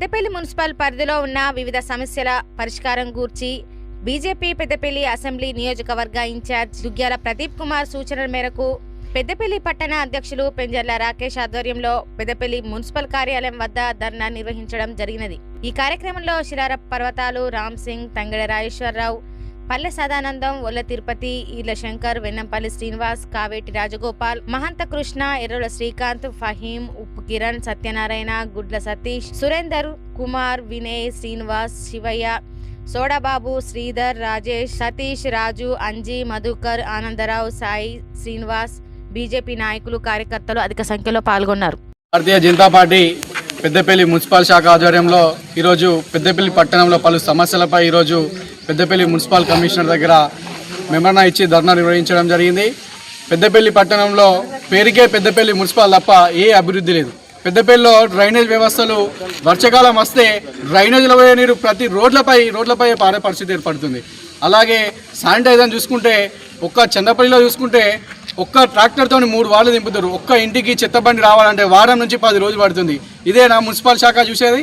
Peddapalli municipal పరిధిలో ఉన్న వివిధ సమస్యల పరిష్కారం గూర్చి బీజేపీ పెద్దపల్లి అసెంబ్లీ నియోజకవర్గ ఇన్ఛార్జ్ దుగ్గ్యాల ప్రదీప్ కుమార్ సూచనల మేరకు పెద్దపల్లి పట్టణ అధ్యక్షులు పెంజర్ల రాకేష్ ఆధ్వర్యంలో పెద్దపల్లి మున్సిపల్ కార్యాలయం వద్ద ధర్నా నిర్వహించడం జరిగినది। ఈ కార్యక్రమంలో శిలార పర్వతాలు, రామ్ సింగ్, తంగెడ రాజేశ్వరరావు, పల్లె సదానందం, ఒల్ల తిరుపతి, ఈల శంకర్, వెన్నంపల్లి శ్రీనివాస్, కావేటి రాజగోపాల్, మహంత కృష్ణ, ఎర్రోల శ్రీకాంత్, ఫహీం, ఉప్పు కిరణ్, సత్యనారాయణ, గుడ్ల సతీష్, సురేందర్ కుమార్, వినయ్, శ్రీనివాస్, శివయ్య, సోడాబాబు, శ్రీధర్, రాజేష్, సతీష్, రాజు, అంజీ, మధుకర్, ఆనందరావు, సాయి, శ్రీనివాస్, బీజేపీ నాయకులు, కార్యకర్తలు అధిక సంఖ్యలో పాల్గొన్నారు। భారతీయ జనతా పార్టీ పెద్దపల్లి మున్సిపల్ శాఖ ఆధ్వర్యంలో ఈరోజు పెద్దపల్లి పట్టణంలో పలు సమస్యలపై ఈరోజు పెద్దపల్లి మున్సిపల్ కమిషనర్ దగ్గర మెమోరాండం ఇచ్చి ధర్నా నిర్వహించడం జరిగింది। పెద్దపల్లి పట్టణంలో పేరుకే పెద్దపల్లి మున్సిపల్ తప్ప ఏ అభివృద్ధి లేదు। పెద్దపల్లిలో డ్రైనేజ్ వ్యవస్థలు వర్షాకాలం వస్తే డ్రైనేజ్లో పోయే నీరు ప్రతి రోడ్లపై పారే పరిస్థితి ఏర్పడుతుంది। అలాగే శానిటైజర్ చూసుకుంటే ఒక్క చంద్రపల్లిలో చూసుకుంటే ఒక్క ట్రాక్టర్తో 3 వార్లు దింపుతారు। ఒక్క ఇంటికి చెత్తబండి రావాలంటే వారం నుంచి 10 రోజులు పడుతుంది। ఇదే నా మున్సిపల్ శాఖ చూసేది।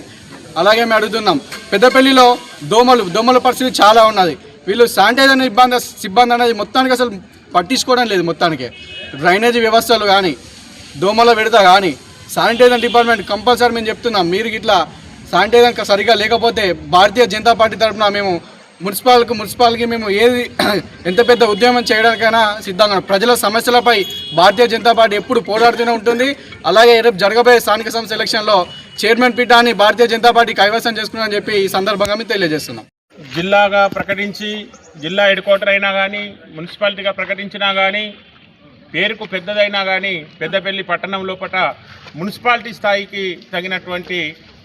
అలాగే మేము అడుగుతున్నాం, పెద్దపల్లిలో దోమల పరిస్థితి చాలా ఉన్నది। వీళ్ళు శానిటైజర్ సిబ్బంది అనేది మొత్తానికి అసలు పట్టించుకోవడం లేదు। మొత్తానికి డ్రైనేజీ వ్యవస్థలు కానీ, దోమల విడత కానీ, శానిటైజర్ డిపార్ట్మెంట్ కంపల్సరీ మేము చెప్తున్నాం, మీరు ఇట్లా శానిటైజర్ సరిగా లేకపోతే భారతీయ జనతా పార్టీ తరఫున మేము మున్సిపాల్కి మేము ఏది ఎంత పెద్ద ఉద్యమం చేయడానికైనా సిద్ధంగా ప్రజల సమస్యలపై భారతీయ జనతా పార్టీ ఎప్పుడు పోరాడుతూనే ఉంటుంది। అలాగే రేపు జరగబోయే స్థానిక సంస్థ ఎలక్షన్లో చైర్మన్ పీఠాన్ని భారతీయ జనతా పార్టీ కైవసం చేసుకున్నామని చెప్పి ఈ సందర్భంగా మేము తెలియజేస్తున్నాం। జిల్లాగా ప్రకటించి జిల్లా హెడ్ క్వార్టర్ అయినా కానీ, మున్సిపాలిటీగా ప్రకటించినా కానీ, పేరుకు పెద్దదైనా కానీ పెద్దపల్లి పట్టణం లోపల మున్సిపాలిటీ స్థాయికి తగినటువంటి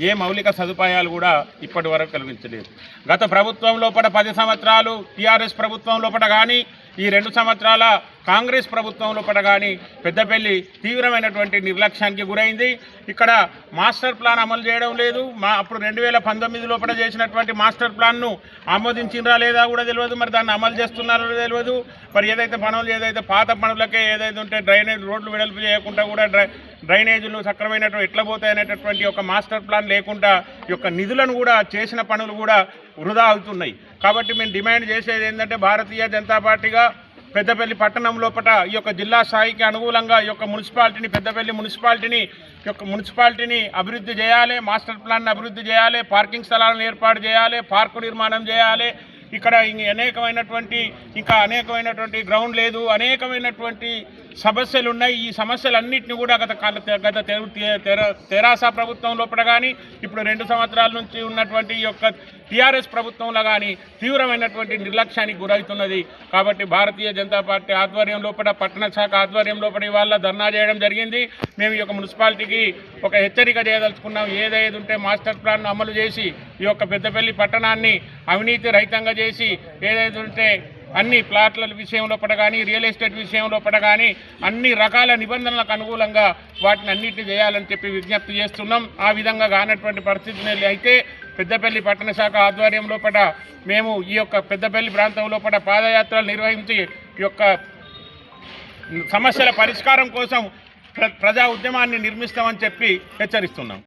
ఏ మౌలిక సదుపాయాలు కూడా ఇప్పటి వరకు కలిగించలేదు। గత ప్రభుత్వం లోపల 10 సంవత్సరాలు టీఆర్ఎస్ ప్రభుత్వం లోపల కానీ, ఈ 2 సంవత్సరాల కాంగ్రెస్ ప్రభుత్వం లోపల కానీ పెద్దపల్లి తీవ్రమైనటువంటి నిర్లక్ష్యానికి గురైంది। ఇక్కడ మాస్టర్ ప్లాన్ అమలు చేయడం లేదు। అప్పుడు 2019 లోపల చేసినటువంటి మాస్టర్ ప్లాన్ను ఆమోదించినరా లేదా కూడా తెలియదు, మరి దాన్ని అమలు చేస్తున్నారో తెలియదు। మరి ఏదైతే పాత పనులకే ఏదైతే ఉంటే డ్రైనేజ్ రోడ్లు వెడల్పు చేయకుండా కూడా డ్రైనేజీలు సక్రమైనటువంటి ఎట్లా పోతాయనేటటువంటి ఒక మాస్టర్ ప్లాన్ లేకుండా ఈ యొక్క నిధులను కూడా చేసిన పనులు కూడా వృధా అవుతున్నాయి। కాబట్టి మేము డిమాండ్ చేసేది ఏంటంటే, భారతీయ జనతా పార్టీగా పెద్దపల్లి పట్టణం లోపల ఈ యొక్క జిల్లా స్థాయికి అనుకూలంగా ఈ యొక్క పెద్దపల్లి మున్సిపాలిటీని అభివృద్ధి చేయాలి, మాస్టర్ ప్లాన్ అభివృద్ధి చేయాలి, పార్కింగ్ స్థలాలను ఏర్పాటు చేయాలి, పార్కు నిర్మాణం చేయాలి। ఇక్కడ ఇంకా అనేకమైనటువంటి గ్రౌండ్ లేదు, అనేకమైనటువంటి సమస్యలు ఉన్నాయి। ఈ సమస్యలన్నింటినీ కూడా గత తెరాస ప్రభుత్వం లోపల కానీ, ఇప్పుడు 2 సంవత్సరాల నుంచి ఉన్నటువంటి ఈ యొక్క టీఆర్ఎస్ ప్రభుత్వంలో కానీ తీవ్రమైనటువంటి నిర్లక్ష్యానికి గురవుతున్నది। కాబట్టి భారతీయ జనతా పార్టీ ఆధ్వర్యం లోపల, పట్టణ శాఖ ఆధ్వర్యం లోపల ఇవాళ ధర్నా చేయడం జరిగింది। మేము ఈ యొక్క మున్సిపాలిటీకి ఒక హెచ్చరిక చేయదలుచుకున్నాం, ఏదైతే ఉంటే మాస్టర్ ప్లాన్ అమలు చేసి ఈ యొక్క పెద్దపల్లి పట్టణాన్ని అవినీతి రహితంగా చేసి, ఏదైతే ఉంటే అన్ని ప్లాట్ల విషయం లోపల కానీ, రియల్ ఎస్టేట్ విషయం లోపల కానీ అన్ని రకాల నిబంధనలకు అనుకూలంగా వాటిని అన్నింటినీ చేయాలని చెప్పి విజ్ఞప్తి చేస్తున్నాం। ఆ విధంగా కానటువంటి పరిస్థితులు అయితే పెద్దపల్లి పట్టణ శాఖ ఆధ్వర్యం లోపల మేము ఈ యొక్క పెద్దపల్లి ప్రాంతం లోపల పాదయాత్రలు నిర్వహించి ఈ యొక్క సమస్యల పరిష్కారం కోసం ప్రజా ఉద్యమాన్ని నిర్మిస్తామని చెప్పి హెచ్చరిస్తున్నాం।